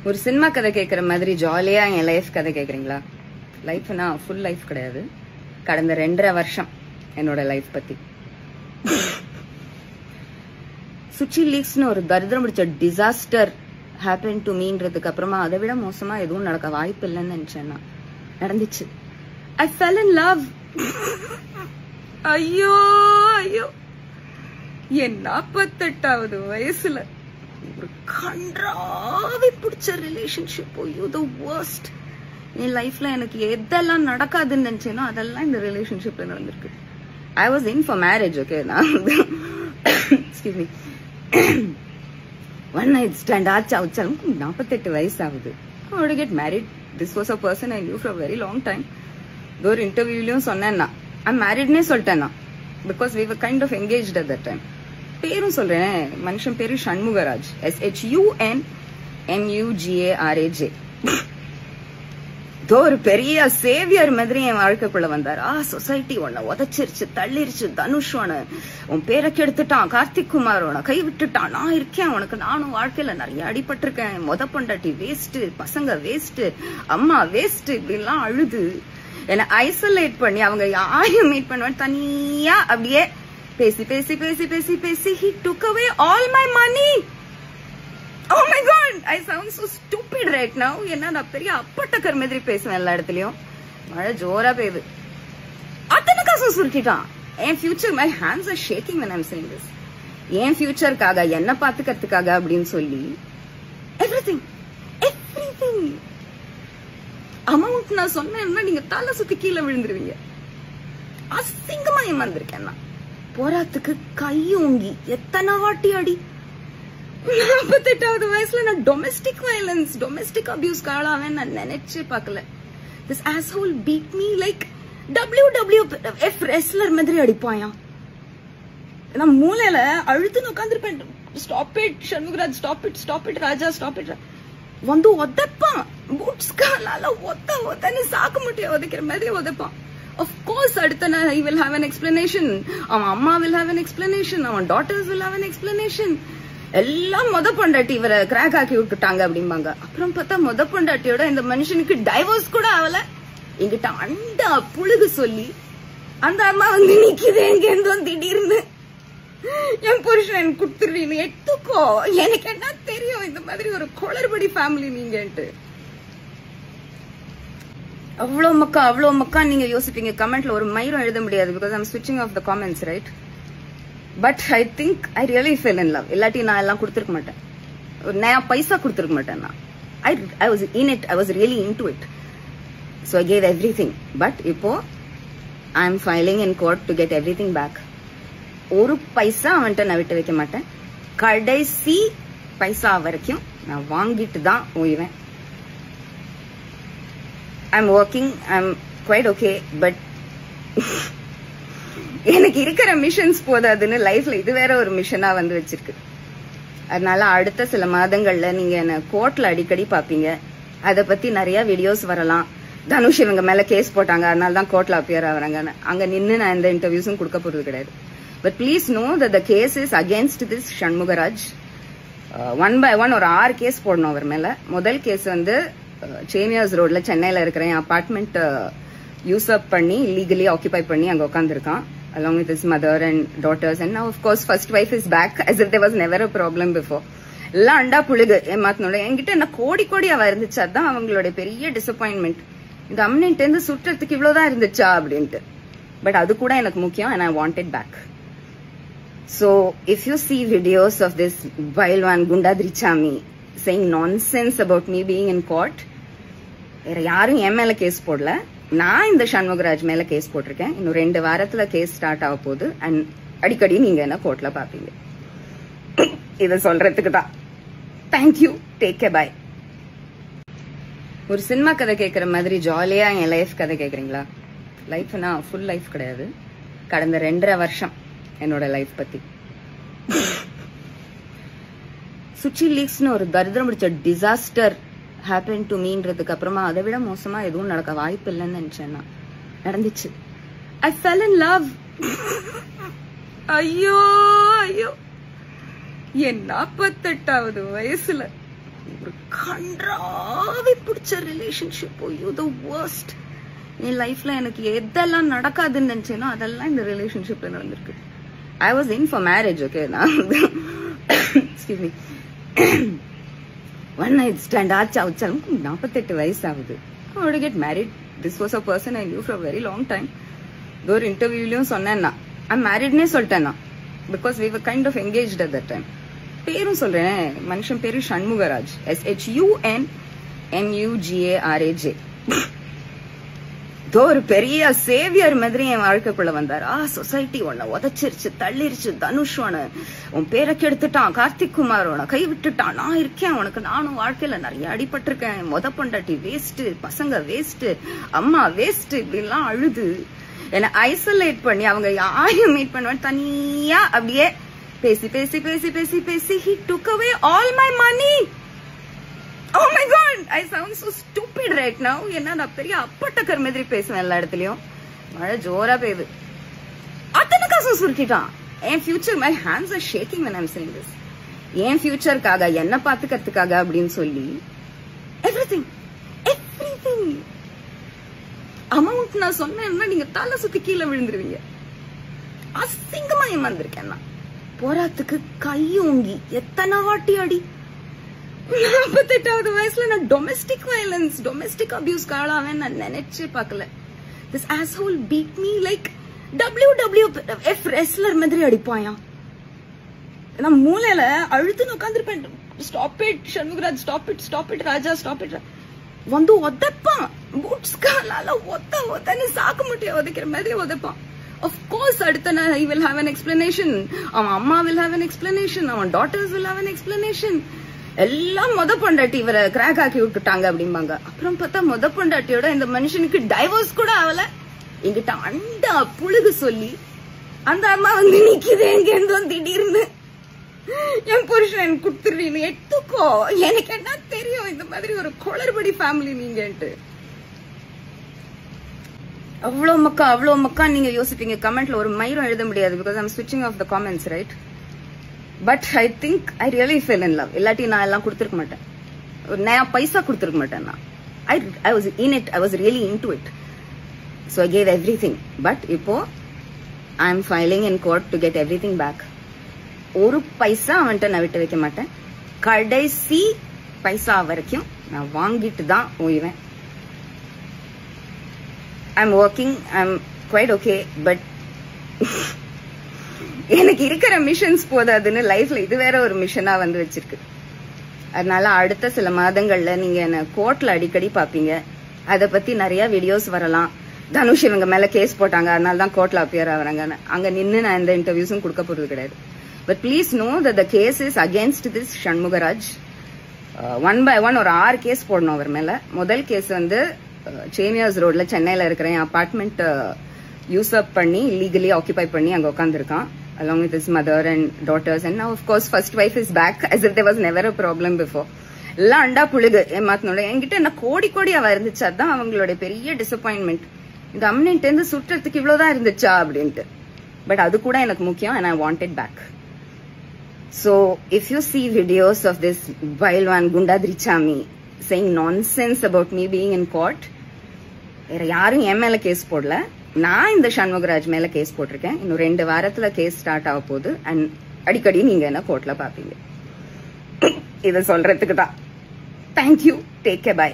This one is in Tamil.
ஒரு சினிமா கதை கேட்கற மாதிரி ஜாலியா என் லைஃப் கதை கேக்குறீங்களா? லைஃப்னா ஃபுல் லைஃப் கிடையாது, கடந்த 2.5 வருஷம் என்னோட லைஃப் பத்தி. சுச்சி லீக்ஸ்னு ஒரு தரித்திரம் பிடிச்ச டிசாஸ்டர் ஹேப்பன் டு மீன்றதுக்கு அப்புறமா அதை விட மோசமா எதுவும் நடக்க வாய்ப்பு இல்லைன்னு நினைச்சேன். நடந்துச்சு. ஐ ஃபெல் இன் லவ். ஐயோ ஐயோ, என் 48வது வயசுல ஒரு கன்றாவி பிடிச்ச ரிலேஷன்ஷிப். ஐயோ தி வர்ஸ்ட். என் லைஃப்ல எனக்கு எதெல்லாம் நடக்காதுன்னு நினைச்சேனோ அதெல்லாம் இந்த ரிலேஷன்ஷிப்ல நடந்திருக்கு. I was in for marriage. Okay, நான் excuse me, one night stand ஆச்சாலும் 48 வயசு ஆகுது. I want to get married. This was a person I knew for a very long time. ஒரு இன்டர்வியூலயும் சொன்னேன், I'm marriedனே சொல்லிட்டேன் நான், because we were kind of engaged at that time. பேரும் சொல்றேன், மனுஷன் பேரு ஷண்முகராஜ், SHUNMUGARAJ. ஒரு பெரிய சேவியர் மாதிரி என் வாழ்க்கைக்குள்ள வந்தார். சொசைட்டி உன்னை உதச்சிருச்சு, தள்ளிருச்சு, தனுஷ் உன் பேரை கெடுத்துட்டான், கார்த்திக் குமார் உன கை விட்டுட்டான், நான் இருக்கேன் உனக்கு, நானும் வாழ்க்கையில நிறைய அடிபட்டிருக்கேன், மொத பொண்டாட்டி வேஸ்ட், பசங்க வேஸ்ட், அம்மா வேஸ்ட், இப்படிலாம் அழுது என்னை ஐசோலேட் பண்ணி அவங்க யாரையும் மீட் பண்ணுவேன் தனியா அப்படியே பேசி பேசி பேசி பேசி பேசி he took away all my money. Oh my god, I sound so stupid right now. என்ன நான் பெரிய அப்பட்டக்கர் மாதிரி பேசுவேன் எல்லா இடத்துலயும். மழை ஜோரா பெய்யுது. அத்தனை காசும் சுருட்டிட்டான். என் future, my hands are shaking when I'm saying this. என் ஃபியூச்சருக்காக, என்ன பாத்துக்கிறதுக்காக அப்படின்னு சொல்லி everything அமௌண்ட் நான் சொன்னேன்னா நீங்க தலை சுத்தி கீழே விழுந்துருவீங்க. அசிங்கமா ஏமாந்திருக்கேன் நான். போராத்துக்கு கையோங்கி எத்தனை வாட்டி அடி. 48வது வயசுல நான் டொமெஸ்டிக் வயலன்ஸ், டொமெஸ்டிக் அபியூஸ் ஆளாவேன் நான் நினைச்சே பார்க்கல. This asshole beat me like WWF wrestler மாதிரி அடிப்பாயா. நான் மூலையில அழுத்துன்னு உட்காந்துருப்பேன். Stop it Shanmugaraj, stop it, stop it Raja, stop it. வந்து உதப்பான், பூட்ஸ் காலால ஒத்தன்னு சாக்கு முட்டையை உதைக்கிற மாதிரி உதப்பான். Of course, அடுத்த நாள் he will have an explanation. அவன் அம்மா will have an explanation. அவன் daughters will have an explanation. எல்லாம் மொத பொண்டாட்டி இவரை கிராக் ஆக்கி விட்டுட்டாங்க அப்படிம்பாங்க. அப்புறம் பார்த்தா மொத பொண்டாட்டியோட இந்த மனுஷனுக்கு டைவோர்ஸ் கூட ஆகல. என்கிட்ட அண்டா புழுகு சொல்லி அந்த அம்மா வந்து நிக்குது எங்க இருந்தோம் திடீர்னு. என் புருஷன் எனக்கு கொடுத்துருவீங்க, எடுத்துக்கோ, எனக்கு என்ன தெரியும் இந்த மாதிரி ஒரு குளறுபடி ஃபேமிலி நீங்கன்ட்டு. அவ்வளவு மக்கா நீங்க யோசிப்பீங்க. கமெண்ட்ல ஒரு மயிரும் எழுத முடியாது, பிகாஸ் ஐம் ஸ்விட்சிங் off the comments, right? But I think I really fell in love. இல்லாட்டி நான் எல்லாம் கொடுத்துருக்க மாட்டேன், ஒரு நயா பைசா கொடுத்துருக்க மாட்டேன் நான். I was in it, I was really into it, so I gave everything. But இப்போ I am filing in court to get everything back. ஒரு பைசா அவன்கிட்ட நான் விட்டு வைக்க மாட்டேன். கடைசி பைசா வரைக்கும் நான் வாங்கிட்டு தான் ஓய்வேன். I'm working, I'm quite okay, but எனக்கு இருக்கிற மிஷன்ஸ் போதாதுன்னு லைஃப்ல இது வேற ஒரு மிஷனா வந்து வச்சிருக்கு. அதனால அடுத்த சில மாதங்கள்ல நீங்க என்ன கோர்ட்ல அடிக்கடி பாப்பீங்க. அத பத்தி நிறைய வீடியோஸ் வரலாம். தனுஷ் இவங்க மேல கேஸ் போட்டாங்க, அதனால தான் கோர்ட்ல அப்பியர் ஆகுறாங்க. அங்க நின்னு நான் எந்த இன்டர்வியூஸும் கொடுக்க போறது கிடையாது. But please know that the case is against this Shanmugaraj. One by one ஒரு 6 கேஸ் போடணும் அவர் மேல. முதல் கேஸ் வந்து சேமியாஸ் ரோட்ல சென்னையில இருக்கிற அபார்ட்மெண்ட் யூஸ்அப் பண்ணி இல்லீகலி ஆக்குபை பண்ணி அங்க உட்காந்துருக்கான் along with his mother and daughters, and now of course first wife is back as if there was never a problem before. எல்லாம் அண்டா புழுகு ஏமாத்தினோட. என்கிட்ட என்ன கோடி அவ இருந்துச்சு, அதான் அவங்களோட பெரிய டிசப்பாயின்மெண்ட். இந்த அம்னிட்டு இருந்து சுற்றுறதுக்கு இவ்வளவுதான் இருந்துச்சா அப்படின்ட்டு. பட் அது கூட எனக்கு முக்கியம், and I want it back. So if you see videos of this Bailwan Gundadrichami saying nonsense about me being in court, வேற யாரும் என் மேல கேஸ் போடல, நான் இந்த ஷண்முகராஜ் மேல கேஸ் போட்டிருக்கேன். இன்னும் 2 வாரத்துல கேஸ் ஸ்டார்ட் ஆக போகுது. அண்ட் அடிக்கடி நீங்க என்ன கோர்ட்ல பாப்பீங்க. இத சொல்றதுக்கு தான். தேங்க்யூ, டேக் கேர், பாய். ஒரு சினிமா கதை கேட்கற மாதிரி ஜாலியா என் லைஃப் கதை கேக்குறீங்களா? லைஃப்னா ஃபுல் லைஃப் கிடையாது, கடந்த 2.5 வருஷம் என்னோட லைஃப் பத்தி. சுச்சி லீக்ஸ்னு ஒரு தரித்திரம் பிடிச்ச டிசாஸ்டர் ஹேப்பன் டு மீன்றதுக்கு அப்புறமா அதை விட மோசமா எதுவும் நடக்க வாய்ப்பு இல்லைன்னு நினைச்சேன். நடந்துச்சு. ஐ ஃபெல் இன் லவ். ஐயோ ஐயோ, என் 48வது வயசுல ஒரு கன்றாவி பிடிச்ச ரிலேஷன்ஷிப். ஐயோ தி வர்ஸ்ட். என் லைஃப்ல எனக்கு எதெல்லாம் நடக்காதுன்னு நினைச்சேனோ அதெல்லாம் இந்த ரிலேஷன்ஷிப்ல நடந்திருக்கு. I was in for marriage, okay? Excuse me. One night stand ஆச்சா 48 வயசு ஆகுது. I want to get married. This was a person I knew for a very long time. ஒரு இன்டர்வியூலயும் சொன்னேன்னா I'm marriedனே சொல்லிட்டேன்னா because we were kind of engaged at that time. பேரும் சொல்றேன், மனுஷன் பேரு ஷண்முகராஜ். SHUNMUGARAJ. ஒரு பெரிய சேவியர் மாதிரி என் வாழ்க்கைக்குள்ள வந்தாரா. சொசைட்டி உன்னை உதச்சிருச்சு, தள்ளிருச்சு, தனுஷ் உன் பேரை கெடுத்துட்டான், கார்த்திக் குமார் உன கை விட்டுட்டான், நான் இருக்கேன் உனக்கு, நானும் வாழ்க்கையில நிறைய அடிபட்டிருக்கேன், மொத பொண்டாட்டி வேஸ்ட், பசங்க வேஸ்ட், அம்மா வேஸ்ட், இப்படி எல்லாம் அழுது என்ன ஐசோலேட் பண்ணி அவங்க யாரையும் மீட் பண்ணுவேன் தனியா அப்படியே பேசி பேசி பேசி பேசி பேசி he took away all my money. Oh my god, I sound so stupid right now. என்ன நான் பெரிய அப்பட்டக்கர் மாதிரி பேசுவேன் எல்லா இடத்துலயும். மழை ஜோரா பெய்யுது. அத்தனை காசு சுருட்டிட்டான். என் future, my hands are shaking when I'm saying this. என் ஃபியூச்சருக்காக என்ன பாத்துக்கிறதுக்காக அப்படின்னு சொல்லி everything அமௌண்ட் நான் சொன்னேன்னா நீங்க தலை சுத்தி கீழே விழுந்துருவீங்க. அசிங்கமா ஏமாந்திருக்கேன் நான். போராத்துக்கு கையோங்கி எத்தனை வாட்டி அடி. 48வது வயசுல நான் டொமெஸ்டிக் வயலன்ஸ், டொமெஸ்டிக் அபியூஸ்க்கு ஆளாவேன் நான் நினைச்சே பார்க்கல. This asshole beat me like WWF wrestler மாதிரி அடிப்பாயா. நான் மூலையில அழுத்துன்னு உட்காந்துருப்பேன். Stop it Shanmugaraj, stop it, stop it Raja, stop it. வந்து உதப்பான், பூட்ஸ் காலால ஒத்தன்னு சாக்கு முட்டையை உதைக்கிற மாதிரி உதப்பான். Of course அடுத்த நாள் he will have an explanation. அவன் அம்மா will have an explanation. அவன் daughters will have an explanation. எல்லாம் மொத பொண்டாட்டி இவரை கிராக் ஆக்கி விட்டுட்டாங்க அப்படிம்பாங்க. அப்புறம் பார்த்தா மொத பொண்டாட்டியோட இந்த மனுஷனுக்கு டைவர்ஸ் கூட ஆகல. என்கிட்ட அண்டா புழுகு சொல்லி அந்த அம்மா வந்து நிக்குது எங்க இருந்தோம் திடீர்னு. என் புருஷன் எனக்கு கொடுத்துருவீங்க எடுத்துக்கோ. எனக்கு என்ன தெரியும் இந்த மாதிரி ஒரு குளறுபடி ஃபேமிலி நீங்கன்ட்டு. அவ்வளவு மக்கா நீங்க யோசிப்பீங்க. கமெண்ட்ல ஒரு மயிரும் எழுத முடியாது because I'm switching off the comments, right? But I think I really fell in love. இல்லாட்டி நான் எல்லாம் கொடுத்துருக்க மாட்டேன். ஒரு நயா பைசா கொடுத்துருக்க மாட்டேன் நான். I was in it. I was really into it. So I gave everything. But இப்போ I am filing in court to get everything back. ஒரு பைசா அவன்கிட்ட நான் விட்டு வைக்க மாட்டேன். கடைசி பைசா வரைக்கும் நான் வாங்கிட்டு தான் ஓய்வேன். I'm working. I'm quite okay. But எனக்கு இருக்கிற மிஷன்ஸ் போதாதுன்னு லைஃப்ல இது வேற ஒரு மிஷனா வந்து வச்சிருக்கு. அதனால அடுத்த சில மாதங்கள்ல நீங்க என்ன கோர்ட்ல அடிக்கடி பாப்பீங்க. அத பத்தி நிறைய வீடியோஸ் வரலாம். தனுஷ் இவங்க மேல கேஸ் போட்டாங்க, அதனால தான் கோர்ட்ல அப்பியர் ஆகுறாங்க. அங்க நின்று நான் எந்த இன்டர்வியூஸும் கொடுக்க போறது கிடையாது. But please know that the case is against this Shanmugaraj. 1 by 1 ஒரு 6 கேஸ் போடணும் அவர் மேல. முதல் கேஸ் வந்து சேமியாஸ் ரோட்ல சென்னையில இருக்கிற அபார்ட்மெண்ட் யூஸ்அப் பண்ணி இல்லீகலி ஆக்குபை பண்ணி அங்க உட்காந்துருக்கான் along with his mother and daughters, and now of course first wife is back as if there was never a problem before. எல்லாம் அண்டா புழுகு ஏமாத்தினோட. என்கிட்ட என்ன கோடி அவ இருந்துச்சு. அதான் அவங்களோட பெரிய டிசப்பாயின்மெண்ட். இந்த அம்னிட்டு இருந்து சுற்றத்துக்கு இவ்வளவுதான் இருந்துச்சா அப்படின்ட்டு. பட் அது கூட எனக்கு முக்கியம் and I want it back. So if you see videos of this Bailwan Gundadrichami saying nonsense about me being in court, வேற யாரும் என் மேல கேஸ் போடல. நான் இந்த ஷண்முகராஜ் மேல கேஸ் போட்டிருக்கேன். இன்னும் 2 வாரத்துல கேஸ் ஸ்டார்ட் ஆக போகுது. அண்ட் அடிக்கடி நீங்க என்ன கோர்ட்ல பாப்பீங்க. இத சொல்றதுக்கு தான். தேங்க்யூ. Take care. பை.